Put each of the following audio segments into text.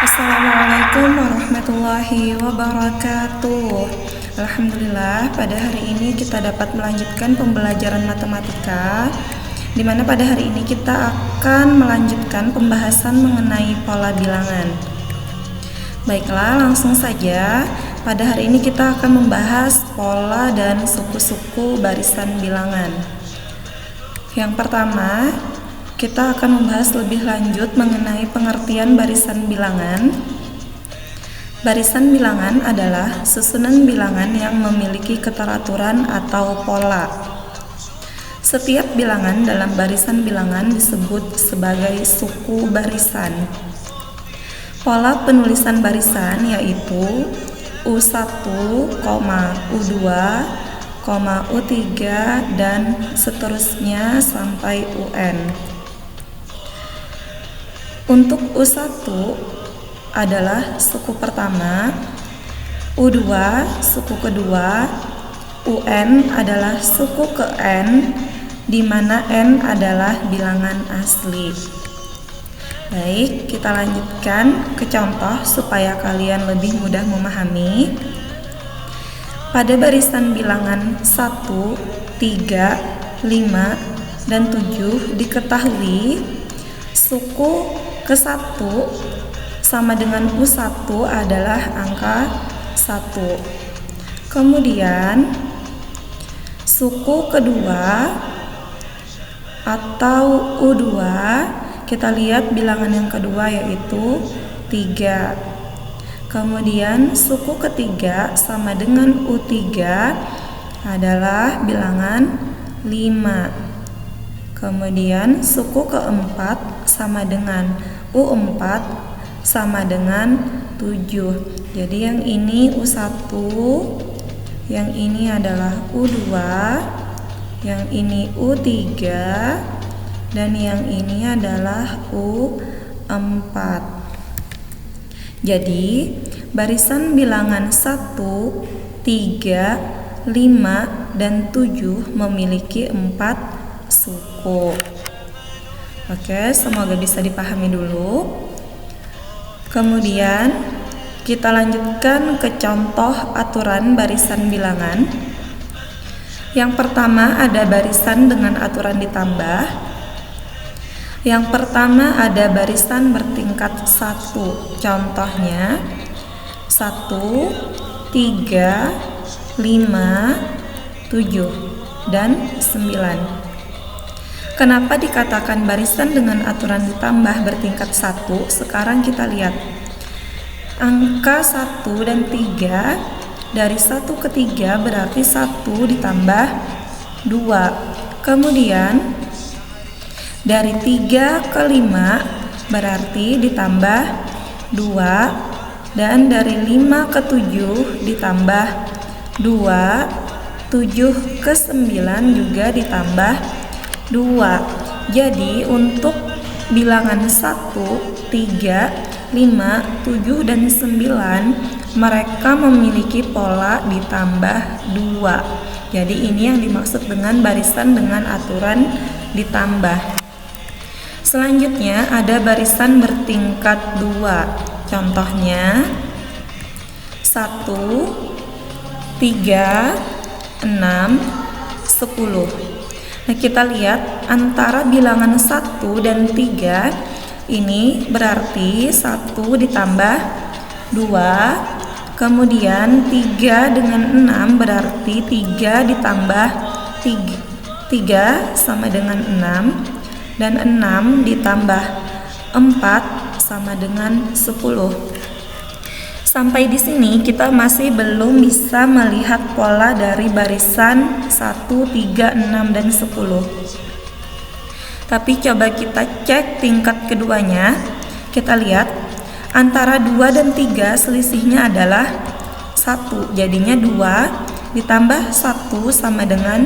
Assalamualaikum warahmatullahi wabarakatuh. Alhamdulillah, pada hari ini kita dapat melanjutkan pembelajaran matematika, di mana pada hari ini kita akan melanjutkan pembahasan mengenai pola bilangan. Baiklah, langsung saja. Pada hari ini kita akan membahas pola dan suku-suku barisan bilangan. Yang pertama, kita akan membahas lebih lanjut mengenai pengertian barisan bilangan. Barisan bilangan adalah susunan bilangan yang memiliki keteraturan atau pola. Setiap bilangan dalam barisan bilangan disebut sebagai suku barisan. Pola penulisan barisan yaitu U1, U2, U3 dan seterusnya sampai UN. Untuk U1 adalah suku pertama, U2 suku kedua, UN adalah suku ke N, di mana N adalah bilangan asli. Baik, kita lanjutkan ke contoh supaya kalian lebih mudah memahami. Pada barisan bilangan 1, 3, 5, dan 7 diketahui suku ke-1 sama dengan U1 adalah angka 1. Kemudian suku kedua atau U2, kita lihat bilangan yang kedua yaitu 3. Kemudian suku ketiga sama dengan U3 adalah bilangan 5. Kemudian suku keempat sama dengan U4 sama dengan 7. Jadi yang ini U1, yang ini adalah U2, yang ini U3, dan yang ini adalah U4. Jadi barisan bilangan 1, 3, 5, dan 7 memiliki 4 suku. Oke, semoga bisa dipahami dulu. Kemudian kita lanjutkan ke contoh aturan barisan bilangan. Yang pertama ada barisan dengan aturan ditambah. Yang pertama ada barisan bertingkat 1. Contohnya 1, 3, 5, 7, dan 9. Kenapa dikatakan barisan dengan aturan ditambah bertingkat 1? Sekarang kita lihat angka 1 dan 3. Dari 1 ke 3 berarti 1 ditambah 2. Kemudian dari 3 ke 5 berarti ditambah 2. Dan dari 5 ke 7 ditambah 2. 7 ke 9 juga ditambah 2. Jadi untuk bilangan 1, 3, 5, 7, dan 9 mereka memiliki pola ditambah 2. Jadi ini yang dimaksud dengan barisan dengan aturan ditambah. Selanjutnya ada barisan bertingkat 2. Contohnya 1, 3, 6, 10. Nah, kita lihat antara bilangan 1 dan 3 ini berarti 1 ditambah 2. Kemudian 3 dengan 6 berarti 3 ditambah 3 sama dengan 6. Dan 6 ditambah 4 sama dengan 10. Sampai di sini kita masih belum bisa melihat pola dari barisan 1, 3, 6, dan 10. Tapi coba kita cek tingkat keduanya. Kita lihat antara 2 dan 3 selisihnya adalah 1. Jadinya 2 ditambah 1 sama dengan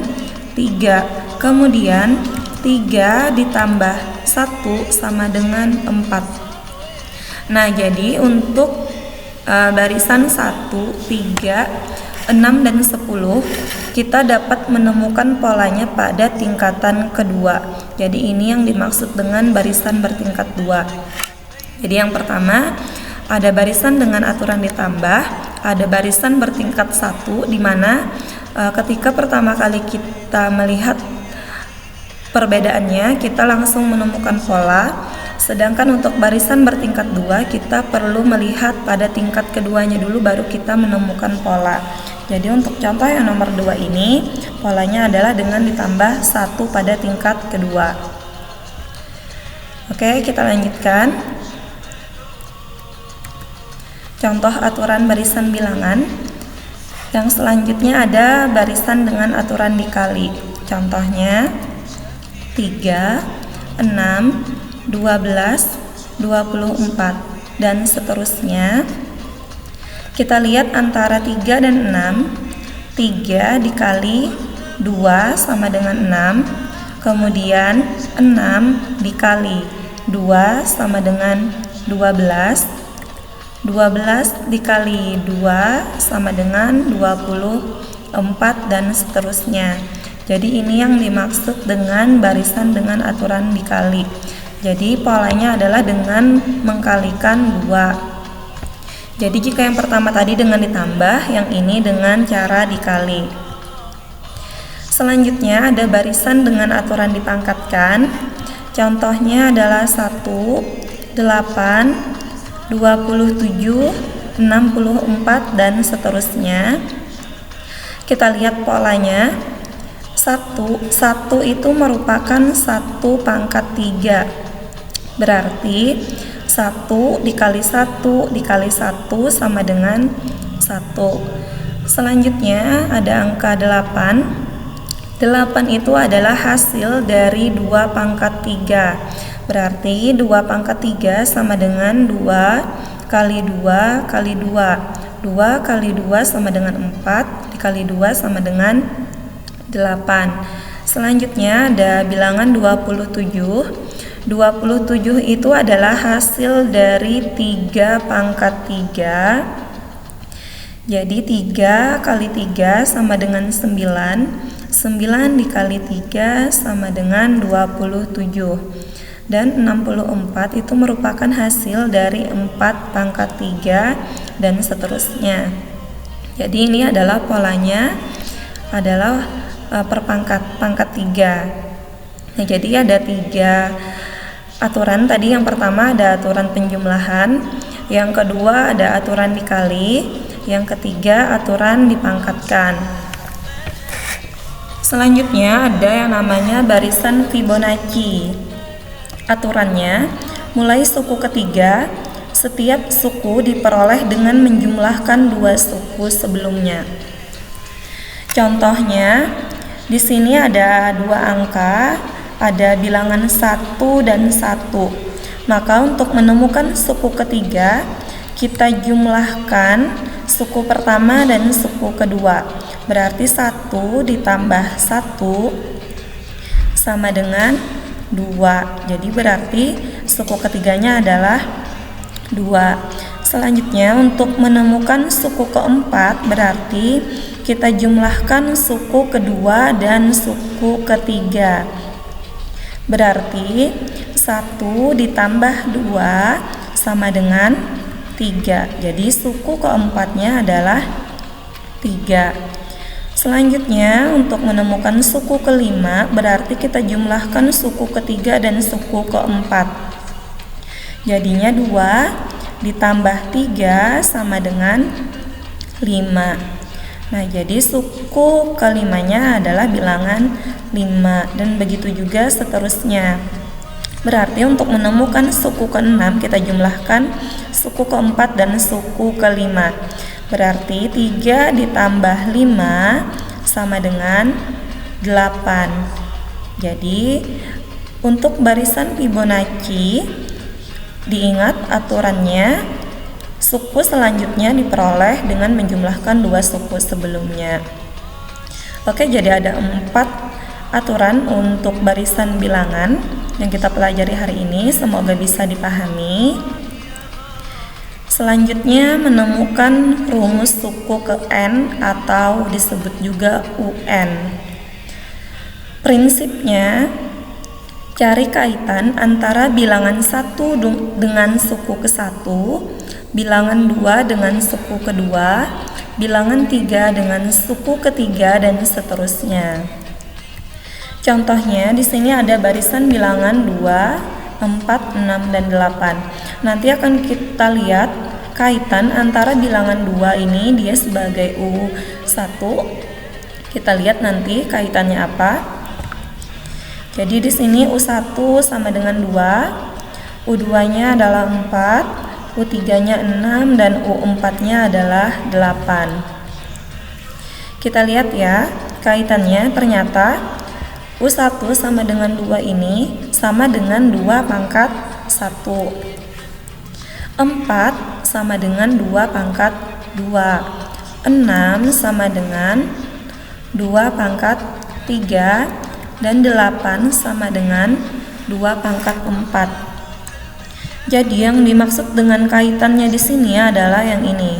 3. Kemudian 3 ditambah 1 sama dengan 4. Nah, jadi untuk barisan 1, 3, 6, dan 10 kita dapat menemukan polanya pada tingkatan kedua. Jadi ini yang dimaksud dengan barisan bertingkat 2. Jadi yang pertama ada barisan dengan aturan ditambah, ada barisan bertingkat 1, di mana ketika pertama kali kita melihat perbedaannya kita langsung menemukan pola, sedangkan untuk barisan bertingkat 2 kita perlu melihat pada tingkat keduanya dulu baru kita menemukan pola. Jadi untuk contoh yang nomor 2 ini polanya adalah dengan ditambah 1 pada tingkat kedua. Oke, kita lanjutkan. Contoh aturan barisan bilangan. Yang selanjutnya ada barisan dengan aturan dikali. Contohnya 3, 6, 12, 24 dan seterusnya. Kita lihat antara 3 dan 6. 3 dikali 2 sama dengan 6. Kemudian 6 dikali 2 sama dengan 12. 12 dikali 2 sama dengan 24 dan seterusnya. Jadi ini yang dimaksud dengan barisan dengan aturan dikali. Jadi polanya adalah dengan mengkalikan 2. Jadi jika yang pertama tadi dengan ditambah, yang ini dengan cara dikali. Selanjutnya ada barisan dengan aturan dipangkatkan. Contohnya adalah 1, 8, 27, 64 dan seterusnya. Kita lihat polanya. 1 itu merupakan 1 pangkat 3. Berarti 1 dikali 1 dikali 1 sama dengan 1. Selanjutnya ada angka 8. 8 itu adalah hasil dari 2 pangkat 3. Berarti 2 pangkat 3 sama dengan 2 kali 2 kali 2. 2 kali 2 sama dengan 4, dikali 2 sama dengan 8. Selanjutnya ada bilangan 27. 27 itu adalah hasil dari 3 pangkat 3. Jadi 3 kali 3 sama dengan 9. 9 dikali 3 sama dengan 27. Dan 64 itu merupakan hasil dari 4 pangkat 3 dan seterusnya. Jadi ini adalah polanya adalah pangkat 3. Nah, jadi ada 3 aturan tadi. Yang pertama ada aturan penjumlahan, yang kedua ada aturan dikali, yang ketiga aturan dipangkatkan. Selanjutnya ada yang namanya barisan Fibonacci. Aturannya, mulai suku ketiga, setiap suku diperoleh dengan menjumlahkan 2 suku sebelumnya. Contohnya, di sini ada 2 angka, ada bilangan 1 dan 1. Maka untuk menemukan suku ketiga, kita jumlahkan suku pertama dan suku kedua. Berarti 1 ditambah 1 sama dengan 2. Jadi berarti suku ketiganya adalah 2. Selanjutnya untuk menemukan suku keempat berarti kita jumlahkan suku kedua dan suku ketiga. Berarti 1 ditambah 2 sama dengan 3. Jadi suku keempatnya adalah 3. Selanjutnya untuk menemukan suku kelima berarti kita jumlahkan suku ketiga dan suku keempat. Jadinya 2 ditambah 3 sama dengan 5. Nah, jadi suku kelimanya adalah bilangan 5 dan begitu juga seterusnya. Berarti untuk menemukan suku ke-6 kita jumlahkan suku keempat dan suku kelima. Berarti 3 ditambah 5 sama dengan 8. Jadi untuk barisan Fibonacci diingat aturannya, suku selanjutnya diperoleh dengan menjumlahkan 2 suku sebelumnya. Oke, jadi ada 4 aturan untuk barisan bilangan yang kita pelajari hari ini, semoga bisa dipahami. Selanjutnya menemukan rumus suku ke N atau disebut juga UN. Prinsipnya, Cari kaitan antara bilangan 1 dengan suku ke-1, bilangan 2 dengan suku kedua, bilangan 3 dengan suku ketiga, dan seterusnya. Contohnya di sini ada barisan bilangan 2, 4, 6, dan 8. Nanti akan kita lihat kaitan antara bilangan 2 ini dia sebagai U1. Kita lihat nanti kaitannya apa. Jadi di sini U1 sama dengan 2, U2-nya adalah 4, U3-nya 6, dan U4-nya adalah 8. Kita lihat ya, kaitannya ternyata U1 sama dengan 2 ini sama dengan 2 pangkat 1. 4 sama dengan 2 pangkat 2. 6 sama dengan 2 pangkat 3. Dan 8 sama dengan 2 pangkat 4. Jadi yang dimaksud dengan kaitannya di sini adalah yang ini.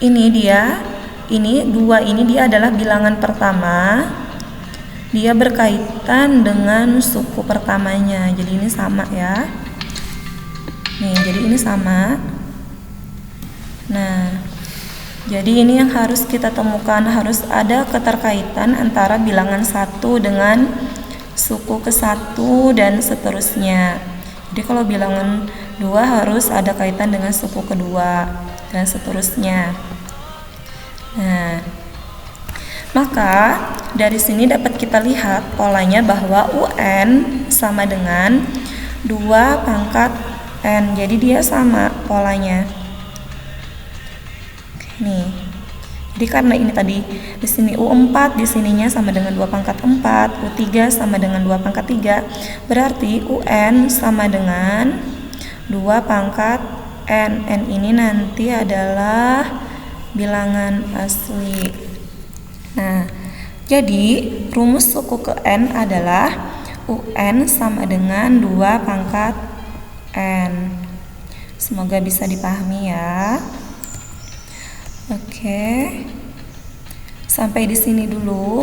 Ini 2 ini dia adalah bilangan pertama. Dia berkaitan dengan suku pertamanya. Jadi ini sama ya. Nih, jadi ini sama. Nah, jadi ini yang harus kita temukan, harus ada keterkaitan antara bilangan 1 dengan suku ke-1 dan seterusnya. Jadi kalau bilangan 2 harus ada kaitan dengan suku kedua dan seterusnya. Nah, maka dari sini dapat kita lihat polanya bahwa UN sama dengan 2 pangkat N. Jadi dia sama polanya. Nih, jadi karena ini tadi di sini U4 di sininya sama dengan 2 pangkat 4, U3 sama dengan 2 pangkat 3, berarti UN sama dengan 2 pangkat N. N ini nanti adalah bilangan asli. Nah, jadi rumus suku ke N adalah UN sama dengan 2 pangkat N. Semoga bisa dipahami ya. Oke, sampai di sini dulu.